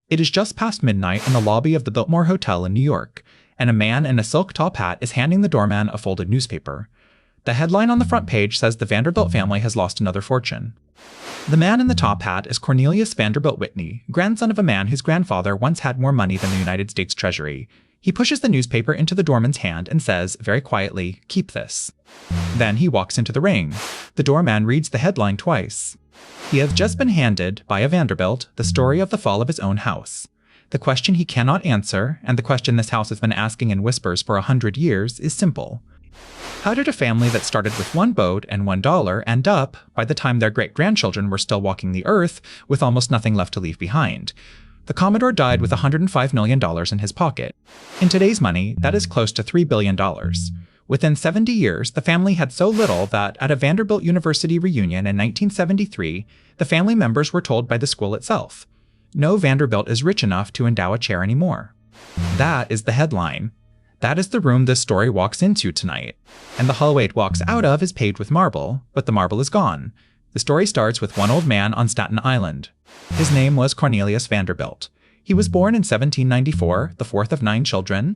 It is just past midnight in the lobby of the Biltmore Hotel in New York, and a man in a silk top hat is handing the doorman a folded newspaper. The headline on the front page says the Vanderbilt family has lost another fortune. The man in the top hat is Cornelius Vanderbilt Whitney, grandson of a man whose grandfather once had more money than the United States Treasury. He pushes the newspaper into the doorman's hand and says, very quietly, "Keep this." Then he walks into the ring. The doorman reads the headline twice. He has just been handed, by a Vanderbilt, the story of the fall of his own house. The question he cannot answer, and the question this house has been asking in whispers for 100 years, is simple. How did a family that started with one boat and $1 end up, by the time their great-grandchildren were still walking the earth, with almost nothing left to leave behind? The Commodore died with $105 million in his pocket. In today's money, that is close to $3 billion. Within 70 years, the family had so little that, at a Vanderbilt University reunion in 1973, the family members were told by the school itself, "No Vanderbilt is rich enough to endow a chair anymore." That is the headline. That is the room this story walks into tonight. And the hallway it walks out of is paved with marble, but the marble is gone. The story starts with one old man on Staten Island. His name was Cornelius Vanderbilt. He was born in 1794, the fourth of 9 children.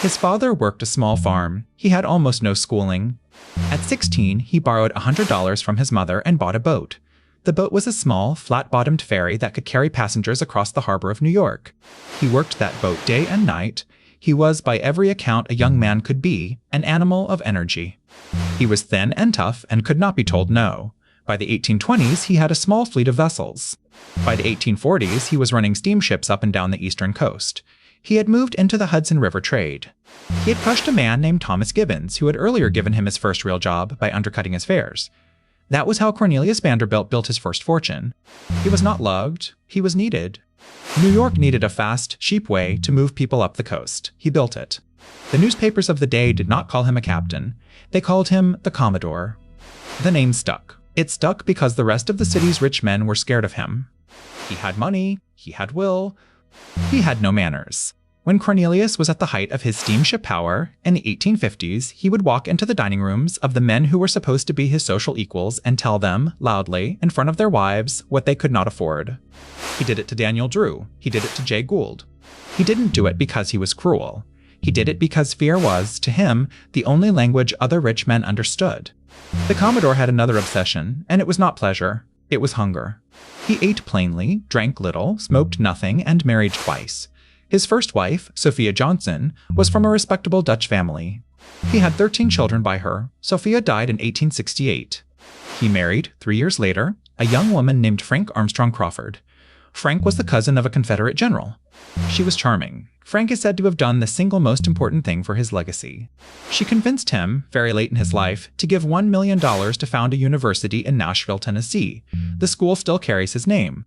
His father worked a small farm. He had almost no schooling. At 16, he borrowed $100 from his mother and bought a boat. The boat was a small, flat-bottomed ferry that could carry passengers across the harbor of New York. He worked that boat day and night. He was, by every account a young man could be, an animal of energy. He was thin and tough and could not be told no. By the 1820s, he had a small fleet of vessels. By the 1840s, he was running steamships up and down the eastern coast. He had moved into the Hudson River trade. He had crushed a man named Thomas Gibbons, who had earlier given him his first real job by undercutting his fares. That was how Cornelius Vanderbilt built his first fortune. He was not loved, he was needed. New York needed a fast, cheap way to move people up the coast. He built it. The newspapers of the day did not call him a captain. They called him the Commodore. The name stuck. It stuck because the rest of the city's rich men were scared of him. He had money, he had will, he had no manners. When Cornelius was at the height of his steamship power, in the 1850s, he would walk into the dining rooms of the men who were supposed to be his social equals and tell them, loudly, in front of their wives, what they could not afford. He did it to Daniel Drew. He did it to Jay Gould. He didn't do it because he was cruel. He did it because fear was, to him, the only language other rich men understood. The Commodore had another obsession, and it was not pleasure. It was hunger. He ate plainly, drank little, smoked nothing, and married twice. His first wife, Sophia Johnson, was from a respectable Dutch family. He had 13 children by her. Sophia died in 1868. He married, 3 years later, a young woman named Frank Armstrong Crawford. Frank was the cousin of a Confederate general. She was charming. Frank is said to have done the single most important thing for his legacy. She convinced him, very late in his life, to give $1 million to found a university in Nashville, Tennessee. The school still carries his name.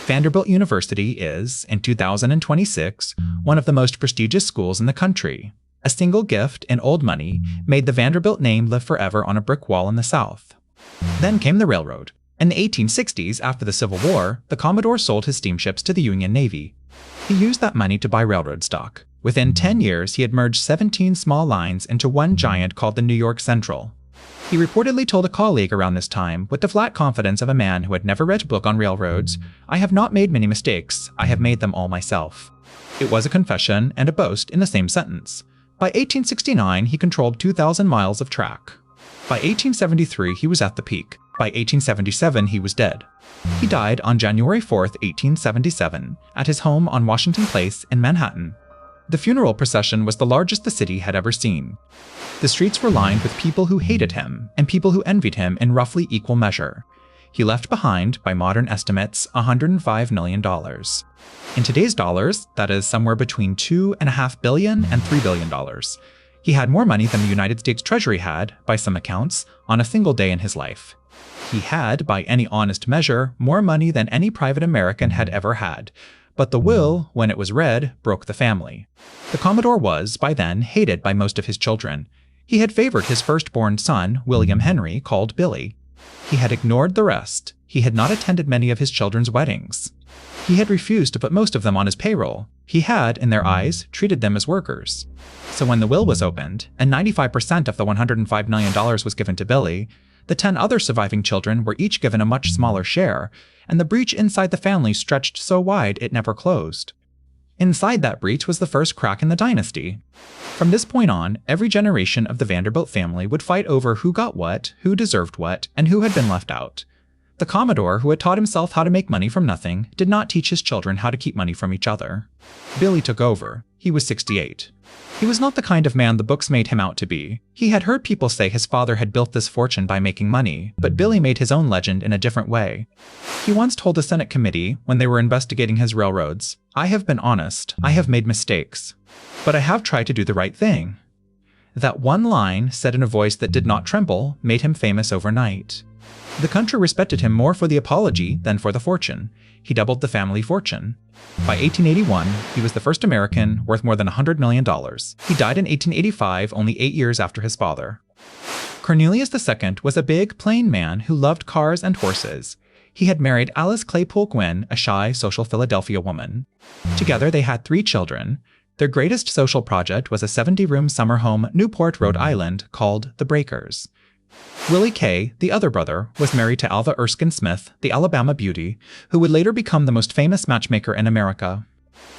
Vanderbilt University is, in 2026, one of the most prestigious schools in the country. A single gift in old money made the Vanderbilt name live forever on a brick wall in the South. Then came the railroad. In the 1860s, after the Civil War, the Commodore sold his steamships to the Union Navy. He used that money to buy railroad stock. Within 10 years, he had merged 17 small lines into one giant called the New York Central. He reportedly told a colleague around this time, with the flat confidence of a man who had never read a book on railroads, "I have not made many mistakes, I have made them all myself." It was a confession and a boast in the same sentence. By 1869, he controlled 2,000 miles of track. By 1873, he was at the peak. By 1877, he was dead. He died on January 4, 1877, at his home on Washington Place in Manhattan. The funeral procession was the largest the city had ever seen. The streets were lined with people who hated him and people who envied him in roughly equal measure. He left behind, by modern estimates, $105 million. In today's dollars, that is somewhere between $2.5 billion and $3 billion. He had more money than the United States Treasury had, by some accounts, on a single day in his life. He had, by any honest measure, more money than any private American had ever had. But the will, when it was read, broke the family. The Commodore was, by then, hated by most of his children. He had favored his firstborn son, William Henry, called Billy. He had ignored the rest. He had not attended many of his children's weddings. He had refused to put most of them on his payroll. He had, in their eyes, treated them as workers. So when the will was opened, and 95% of the $105 million was given to Billy, the 10 other surviving children were each given a much smaller share, and the breach inside the family stretched so wide it never closed. Inside that breach was the first crack in the dynasty. From this point on, every generation of the Vanderbilt family would fight over who got what, who deserved what, and who had been left out. The Commodore, who had taught himself how to make money from nothing, did not teach his children how to keep money from each other. Billy took over. He was 68. He was not the kind of man the books made him out to be. He had heard people say his father had built this fortune by making money, but Billy made his own legend in a different way. He once told a Senate committee, when they were investigating his railroads, "I have been honest, I have made mistakes, but I have tried to do the right thing." That one line, said in a voice that did not tremble, made him famous overnight. The country respected him more for the apology than for the fortune. He doubled the family fortune. By 1881, he was the first American worth more than $100 million. He died in 1885, only 8 years after his father. Cornelius II was a big, plain man who loved cars and horses. He had married Alice Claypool Gwynn, a shy, social Philadelphia woman. Together, they had 3 children. Their greatest social project was a 70-room summer home, Newport, Rhode Island, called the Breakers. Willie Kay, the other brother, was married to Alva Erskine Smith, the Alabama beauty, who would later become the most famous matchmaker in America.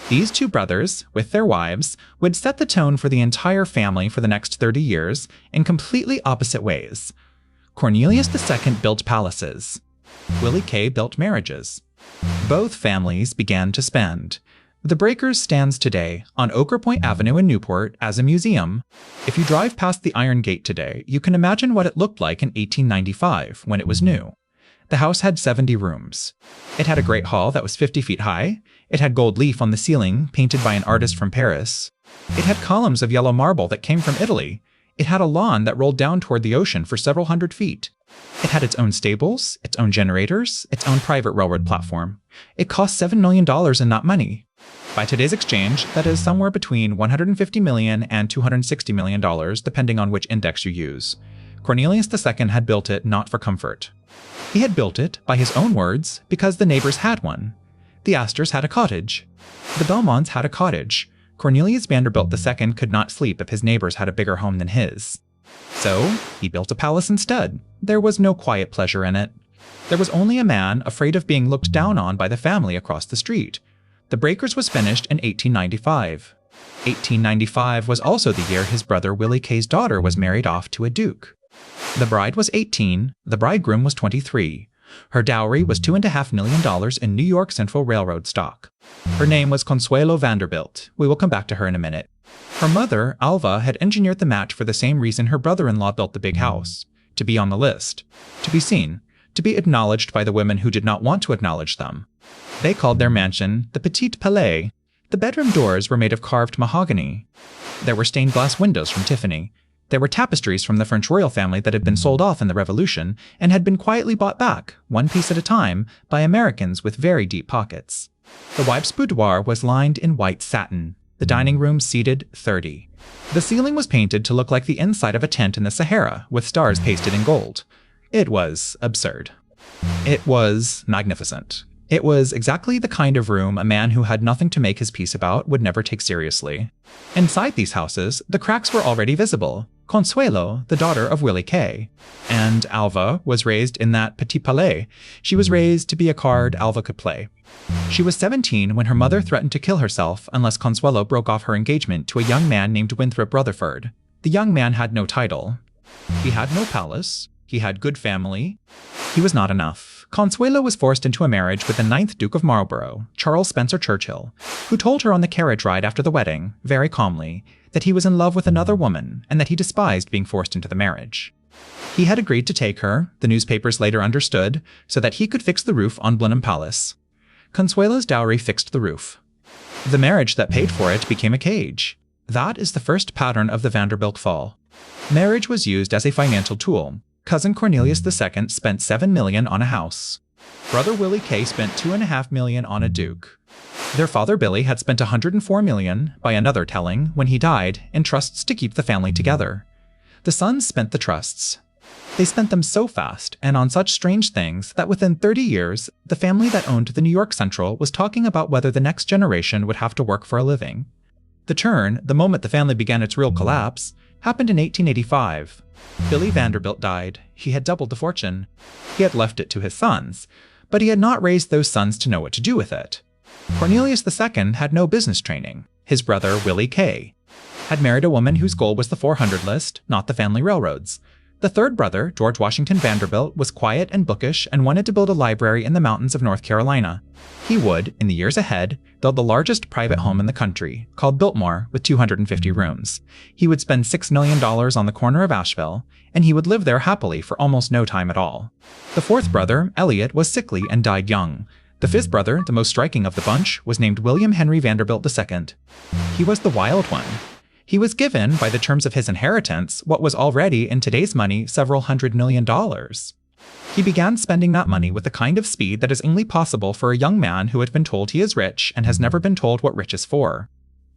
These 2 brothers, with their wives, would set the tone for the entire family for the next 30 years in completely opposite ways. Cornelius II built palaces. Willie Kay built marriages. Both families began to spend. The Breakers stands today on Ochre Point Avenue in Newport as a museum. If you drive past the Iron Gate today, you can imagine what it looked like in 1895, when it was new. The house had 70 rooms. It had a great hall that was 50 feet high. It had gold leaf on the ceiling, painted by an artist from Paris. It had columns of yellow marble that came from Italy. It had a lawn that rolled down toward the ocean for several hundred feet. It had its own stables, its own generators, its own private railroad platform. It cost $7 million in that money. By today's exchange, that is somewhere between $150 million and $260 million, depending on which index you use. Cornelius II had built it not for comfort. He had built it, by his own words, because the neighbors had one. The Astors had a cottage. The Belmonts had a cottage. Cornelius Vanderbilt II could not sleep if his neighbors had a bigger home than his. So, he built a palace instead. There was no quiet pleasure in it. There was only a man afraid of being looked down on by the family across the street. The Breakers was finished in 1895. 1895 was also the year his brother Willie Kay's daughter was married off to a duke. The bride was 18, the bridegroom was 23. Her dowry was $2.5 million in New York Central Railroad stock. Her name was Consuelo Vanderbilt. We will come back to her in a minute. Her mother, Alva, had engineered the match for the same reason her brother-in-law built the big house. To be on the list. To be seen. To be acknowledged by the women who did not want to acknowledge them. They called their mansion the Petit Palais. The bedroom doors were made of carved mahogany. There were stained glass windows from Tiffany. There were tapestries from the French royal family that had been sold off in the Revolution and had been quietly bought back, one piece at a time, by Americans with very deep pockets. The wife's boudoir was lined in white satin. The dining room seated 30. The ceiling was painted to look like the inside of a tent in the Sahara, with stars pasted in gold. It was absurd. It was magnificent. It was exactly the kind of room a man who had nothing to make his peace about would never take seriously. Inside these houses, the cracks were already visible. Consuelo, the daughter of Willie Kay, and Alva was raised in that Petit Palais. She was raised to be a card Alva could play. She was 17 when her mother threatened to kill herself unless Consuelo broke off her engagement to a young man named Winthrop Rutherford. The young man had no title. He had no palace. He had good family. He was not enough. Consuelo was forced into a marriage with the 9th Duke of Marlborough, Charles Spencer Churchill, who told her on the carriage ride after the wedding, very calmly, that he was in love with another woman and that he despised being forced into the marriage. He had agreed to take her, the newspapers later understood, so that he could fix the roof on Blenheim Palace. Consuelo's dowry fixed the roof. The marriage that paid for it became a cage. That is the first pattern of the Vanderbilt fall. Marriage was used as a financial tool. Cousin Cornelius II spent $7 million on a house. Brother Willie Kay spent $2.5 million on a duke. Their father Billy had spent $104 million, by another telling, when he died, in trusts to keep the family together. The sons spent the trusts. They spent them so fast and on such strange things that within 30 years, the family that owned the New York Central was talking about whether the next generation would have to work for a living. The turn, the moment the family began its real collapse, happened in 1885. Billy Vanderbilt died. He had doubled the fortune. He had left it to his sons, but he had not raised those sons to know what to do with it. Cornelius II had no business training. His brother, Willie K., had married a woman whose goal was the 400 list, not the family railroads. The third brother, George Washington Vanderbilt, was quiet and bookish and wanted to build a library in the mountains of North Carolina. He would, in the years ahead, build the largest private home in the country, called Biltmore, with 250 rooms. He would spend $6 million on the corner of Asheville, and he would live there happily for almost no time at all. The fourth brother, Elliot, was sickly and died young. The fifth brother, the most striking of the bunch, was named William Henry Vanderbilt II. He was the wild one. He was given, by the terms of his inheritance, what was already, in today's money, several $100 million. He began spending that money with the kind of speed that is only possible for a young man who had been told he is rich and has never been told what rich is for.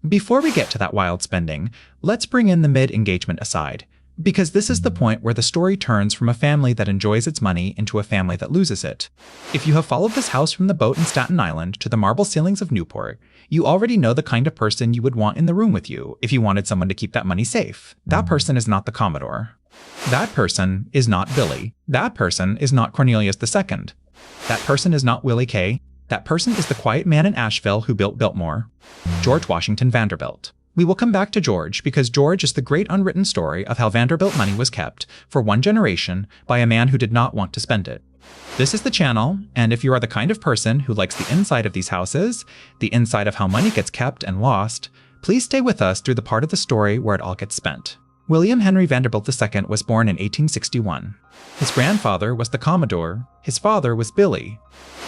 Before we get to that wild spending, let's bring in the mid-engagement aside, because this is the point where the story turns from a family that enjoys its money into a family that loses it. If you have followed this house from the boat in Staten Island to the marble ceilings of Newport, you already know the kind of person you would want in the room with you if you wanted someone to keep that money safe. That person is not the Commodore. That person is not Billy. That person is not Cornelius II. That person is not Willie K. That person is the quiet man in Asheville who built Biltmore, George Washington Vanderbilt. We will come back to George because George is the great unwritten story of how Vanderbilt money was kept for one generation by a man who did not want to spend it. This is the channel, and if you are the kind of person who likes the inside of these houses, the inside of how money gets kept and lost, please stay with us through the part of the story where it all gets spent. William Henry Vanderbilt II was born in 1861. His grandfather was the Commodore. His father was Billy.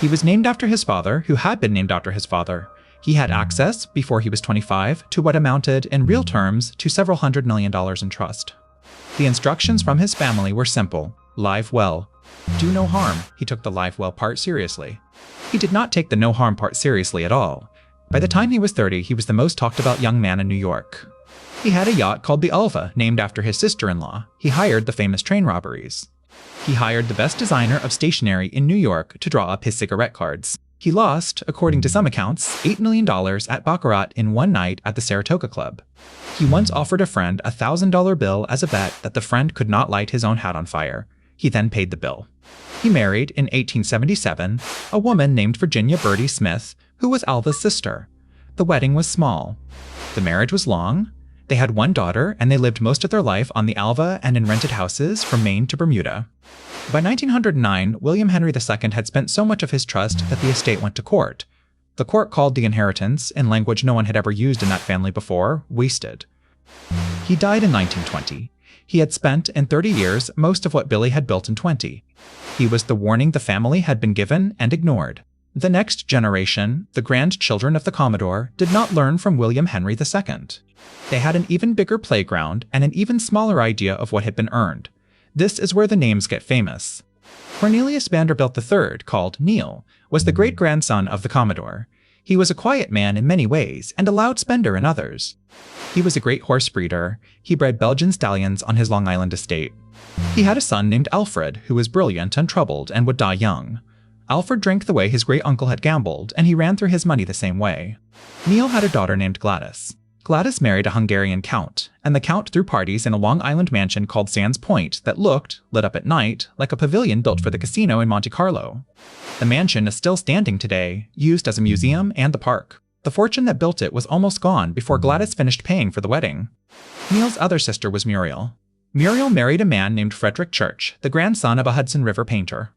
He was named after his father, who had been named after his father. He had access, before he was 25, to what amounted, in real terms, to several $100 million in trust. The instructions from his family were simple: live well. Do no harm. He took the live well part seriously. He did not take the no harm part seriously at all. By the time he was 30, he was the most talked about young man in New York. He had a yacht called the Alva, named after his sister-in-law. He hired the famous train robberies. He hired the best designer of stationery in New York to draw up his cigarette cards. He lost, according to some accounts, $8 million at baccarat in one night at the Saratoga Club. He once offered a friend a $1,000 bill as a bet that the friend could not light his own hat on fire. He then paid the bill. He married, in 1877, a woman named Virginia Birdie Smith, who was Alva's sister. The wedding was small. The marriage was long. They had one daughter, and they lived most of their life on the Alva and in rented houses from Maine to Bermuda. By 1909, William Henry II had spent so much of his trust that the estate went to court. The court called the inheritance, in language no one had ever used in that family before, wasted. He died in 1920. He had spent, in 30 years, most of what Billy had built in 20. He was the warning the family had been given and ignored. The next generation, the grandchildren of the Commodore, did not learn from William Henry II. They had an even bigger playground and an even smaller idea of what had been earned. This is where the names get famous. Cornelius Vanderbilt III, called Neil, was the great-grandson of the Commodore. He was a quiet man in many ways and a loud spender in others. He was a great horse breeder. He bred Belgian stallions on his Long Island estate. He had a son named Alfred, who was brilliant and troubled and would die young. Alfred drank the way his great-uncle had gambled, and he ran through his money the same way. Neil had a daughter named Gladys. Gladys married a Hungarian count, and the count threw parties in a Long Island mansion called Sands Point that looked, lit up at night, like a pavilion built for the casino in Monte Carlo. The mansion is still standing today, used as a museum and the park. The fortune that built it was almost gone before Gladys finished paying for the wedding. Neil's other sister was Muriel. Muriel married a man named Frederick Church, the grandson of a Hudson River painter.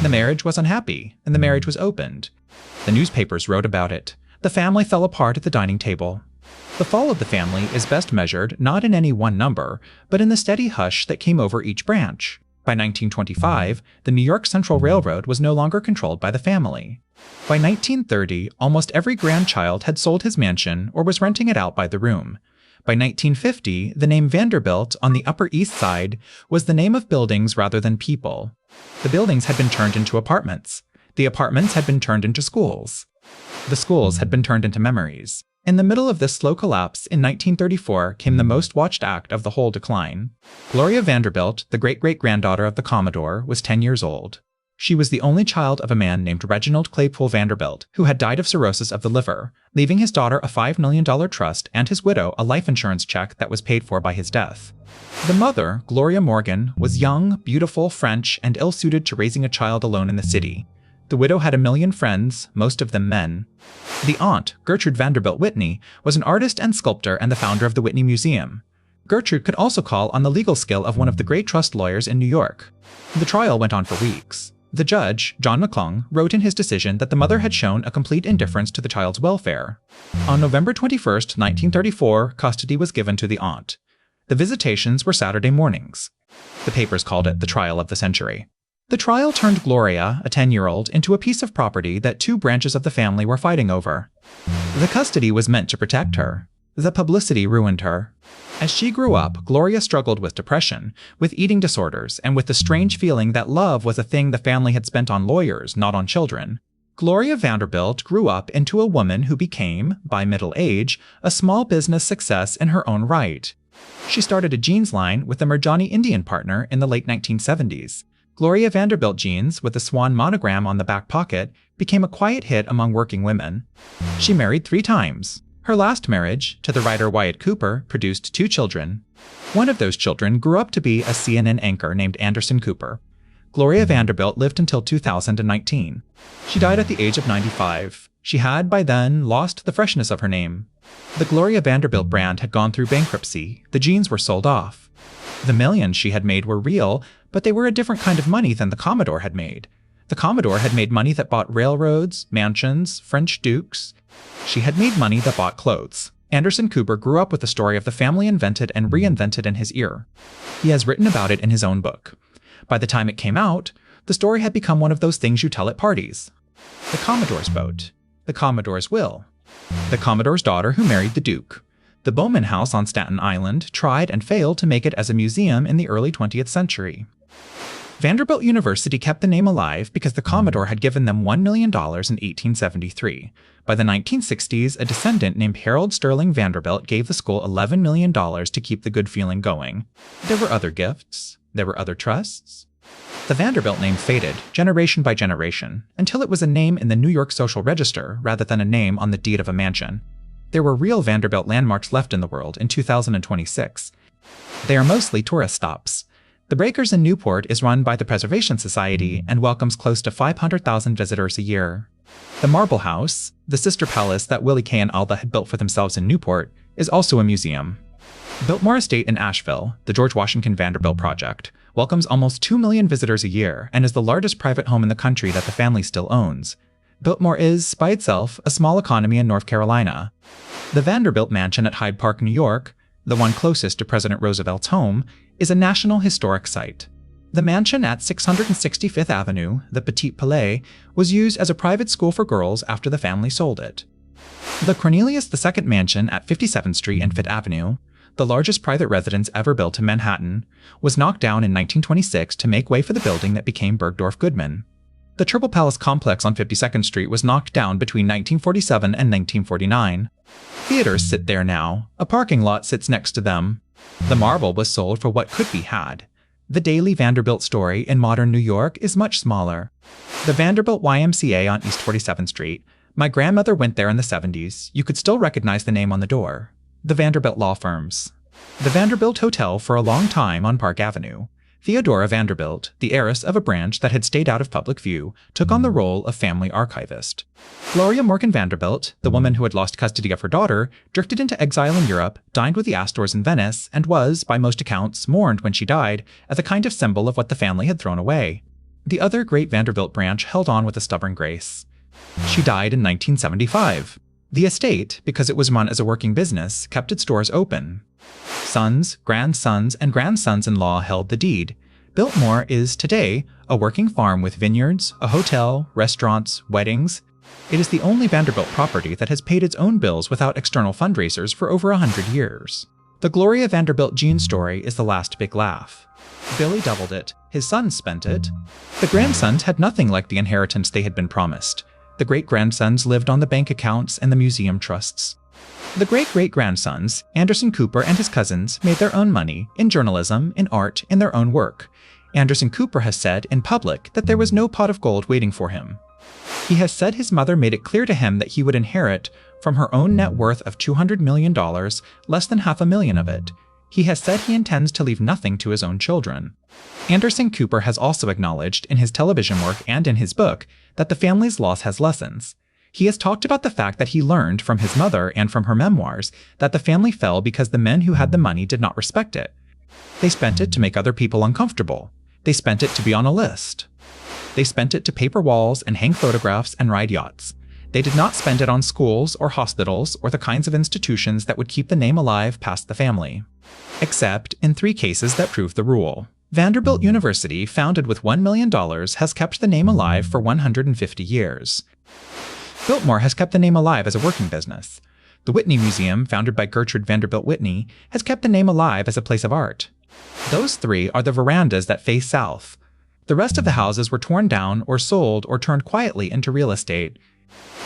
The marriage was unhappy, and the marriage was opened. The newspapers wrote about it. The family fell apart at the dining table. The fall of the family is best measured not in any one number, but in the steady hush that came over each branch. By 1925, the New York Central Railroad was no longer controlled by the family. By 1930, almost every grandchild had sold his mansion or was renting it out by the room. By 1950, the name Vanderbilt on the Upper East Side was the name of buildings rather than people. The buildings had been turned into apartments. The apartments had been turned into schools. The schools had been turned into memories. In the middle of this slow collapse, in 1934, came the most watched act of the whole decline. Gloria Vanderbilt, the great-great-granddaughter of the Commodore, was 10 years old. She was the only child of a man named Reginald Claypool Vanderbilt, who had died of cirrhosis of the liver, leaving his daughter a $5 million trust and his widow a life insurance check that was paid for by his death. The mother, Gloria Morgan, was young, beautiful, French, and ill-suited to raising a child alone in the city. The widow had a million friends, most of them men. The aunt, Gertrude Vanderbilt Whitney, was an artist and sculptor and the founder of the Whitney Museum. Gertrude could also call on the legal skill of one of the great trust lawyers in New York. The trial went on for weeks. The judge, John McClung, wrote in his decision that the mother had shown a complete indifference to the child's welfare. On November 21, 1934, custody was given to the aunt. The visitations were Saturday mornings. The papers called it the trial of the century. The trial turned Gloria, a 10-year-old, into a piece of property that two branches of the family were fighting over. The custody was meant to protect her. The publicity ruined her. As she grew up, Gloria struggled with depression, with eating disorders, and with the strange feeling that love was a thing the family had spent on lawyers, not on children. Gloria Vanderbilt grew up into a woman who became, by middle age, a small business success in her own right. She started a jeans line with a Merjani Indian partner in the late 1970s. Gloria Vanderbilt jeans, with a swan monogram on the back pocket, became a quiet hit among working women. She married 3 times. Her last marriage, to the writer Wyatt Cooper, produced 2 children. One of those children grew up to be a CNN anchor named Anderson Cooper. Gloria Vanderbilt lived until 2019. She died at the age of 95. She had, by then, lost the freshness of her name. The Gloria Vanderbilt brand had gone through bankruptcy. The jeans were sold off. The millions she had made were real, but they were a different kind of money than the Commodore had made. The Commodore had made money that bought railroads, mansions, French dukes. She had made money that bought clothes. Anderson Cooper grew up with the story of the family invented and reinvented in his ear. He has written about it in his own book. By the time it came out, the story had become one of those things you tell at parties. The Commodore's boat. The Commodore's will. The Commodore's daughter who married the Duke. The Bowman House on Staten Island tried and failed to make it as a museum in the early 20th century. Vanderbilt University kept the name alive because the Commodore had given them $1 million in 1873. By the 1960s, a descendant named Harold Sterling Vanderbilt gave the school $11 million to keep the good feeling going. There were other gifts. There were other trusts. The Vanderbilt name faded, generation by generation, until it was a name in the New York Social Register rather than a name on the deed of a mansion. There were real Vanderbilt landmarks left in the world in 2026. They are mostly tourist stops. The Breakers in Newport is run by the Preservation Society and welcomes close to 500,000 visitors a year. The Marble House, the sister palace that Willie Kay and Alda had built for themselves in Newport, is also a museum. Biltmore Estate in Asheville, the George Washington Vanderbilt project, welcomes almost 2 million visitors a year and is the largest private home in the country that the family still owns. Biltmore is, by itself, a small economy in North Carolina. The Vanderbilt Mansion at Hyde Park, New York, the one closest to President Roosevelt's home, is a National Historic Site. The mansion at 665th Avenue, the Petit Palais, was used as a private school for girls after the family sold it. The Cornelius II Mansion at 57th Street and 5th Avenue, the largest private residence ever built in Manhattan, was knocked down in 1926 to make way for the building that became Bergdorf Goodman. The Triple Palace complex on 52nd Street was knocked down between 1947 and 1949. Theaters sit there now. A parking lot sits next to them. The marble was sold for what could be had. The Daily Vanderbilt story in modern New York is much smaller. The Vanderbilt YMCA on East 47th Street. My grandmother went there in the 70s. You could still recognize the name on the door. The Vanderbilt law firms. The Vanderbilt Hotel for a long time on Park Avenue. Theodora Vanderbilt, the heiress of a branch that had stayed out of public view, took on the role of family archivist. Gloria Morgan Vanderbilt, the woman who had lost custody of her daughter, drifted into exile in Europe, dined with the Astors in Venice, and was, by most accounts, mourned when she died as a kind of symbol of what the family had thrown away. The other great Vanderbilt branch held on with a stubborn grace. She died in 1975. The estate, because it was run as a working business, kept its doors open. Sons, grandsons, and grandsons-in-law held the deed. Biltmore is, today, a working farm with vineyards, a hotel, restaurants, weddings. It is the only Vanderbilt property that has paid its own bills without external fundraisers for over 100 years. The Gloria Vanderbilt Jean story is the last big laugh. Billy doubled it. His sons spent it. The grandsons had nothing like the inheritance they had been promised. The great-grandsons lived on the bank accounts and the museum trusts. The great-great-grandsons, Anderson Cooper and his cousins, made their own money in journalism, in art, in their own work. Anderson Cooper has said in public that there was no pot of gold waiting for him. He has said his mother made it clear to him that he would inherit, from her own net worth of $200 million, less than $500,000 of it. He has said he intends to leave nothing to his own children. Anderson Cooper has also acknowledged in his television work and in his book that the family's loss has lessons. He has talked about the fact that he learned from his mother and from her memoirs that the family fell because the men who had the money did not respect it. They spent it to make other people uncomfortable. They spent it to be on a list. They spent it to paper walls and hang photographs and ride yachts. They did not spend it on schools or hospitals or the kinds of institutions that would keep the name alive past the family. Except in 3 cases that prove the rule. Vanderbilt University, founded with $1 million, has kept the name alive for 150 years. Biltmore has kept the name alive as a working business. The Whitney Museum, founded by Gertrude Vanderbilt Whitney, has kept the name alive as a place of art. Those 3 are the verandas that face south. The rest of the houses were torn down or sold or turned quietly into real estate.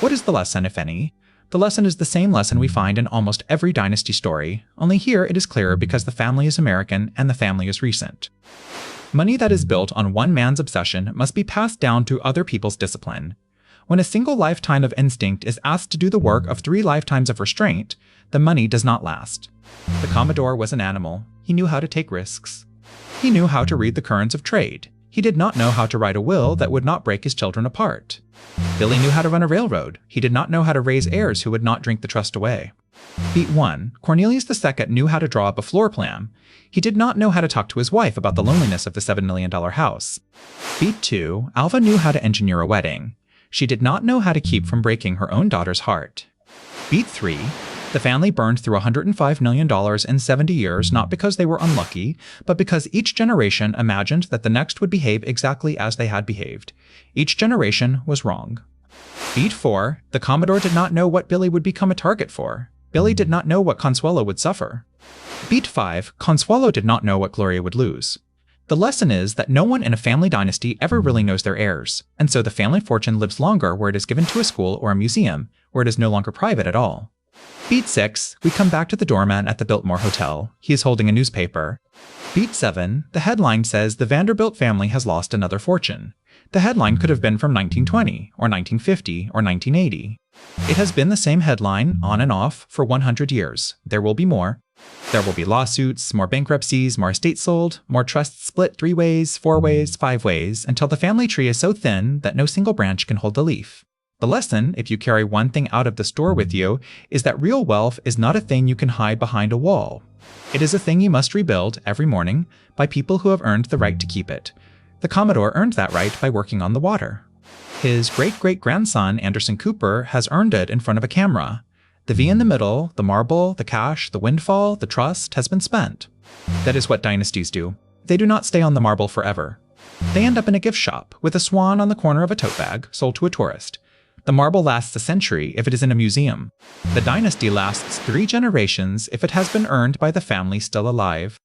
What is the lesson, if any? The lesson is the same lesson we find in almost every dynasty story, only here it is clearer because the family is American and the family is recent. Money that is built on one man's obsession must be passed down to other people's discipline. When a single lifetime of instinct is asked to do the work of 3 lifetimes of restraint, the money does not last. The Commodore was an animal. He knew how to take risks. He knew how to read the currents of trade. He did not know how to write a will that would not break his children apart. Billy knew how to run a railroad. He did not know how to raise heirs who would not drink the trust away. Beat 1. Cornelius II knew how to draw up a floor plan. He did not know how to talk to his wife about the loneliness of the $7 million house. Beat 2. Alva knew how to engineer a wedding. She did not know how to keep from breaking her own daughter's heart. Beat 3. The family burned through $105 million in 70 years not because they were unlucky, but because each generation imagined that the next would behave exactly as they had behaved. Each generation was wrong. Beat 4. The Commodore did not know what Billy would become a target for. Billy did not know what Consuelo would suffer. Beat 5. Consuelo did not know what Gloria would lose. The lesson is that no one in a family dynasty ever really knows their heirs, and so the family fortune lives longer where it is given to a school or a museum, where it is no longer private at all. Beat 6. We come back to the doorman at the Biltmore Hotel. He is holding a newspaper. Beat 7. The headline says the Vanderbilt family has lost another fortune. The headline could have been from 1920, or 1950, or 1980. It has been the same headline, on and off, for 100 years. There will be more. There will be lawsuits, more bankruptcies, more estates sold, more trusts split 3 ways, 4 ways, 5 ways, until the family tree is so thin that no single branch can hold the leaf. The lesson, if you carry one thing out of the store with you, is that real wealth is not a thing you can hide behind a wall. It is a thing you must rebuild every morning by people who have earned the right to keep it. The Commodore earned that right by working on the water. His great-great-grandson, Anderson Cooper, has earned it in front of a camera. The V in the middle, the marble, the cash, the windfall, the trust has been spent. That is what dynasties do. They do not stay on the marble forever. They end up in a gift shop with a swan on the corner of a tote bag sold to a tourist. The marble lasts a century if it is in a museum. The dynasty lasts 3 generations if it has been earned by the family still alive.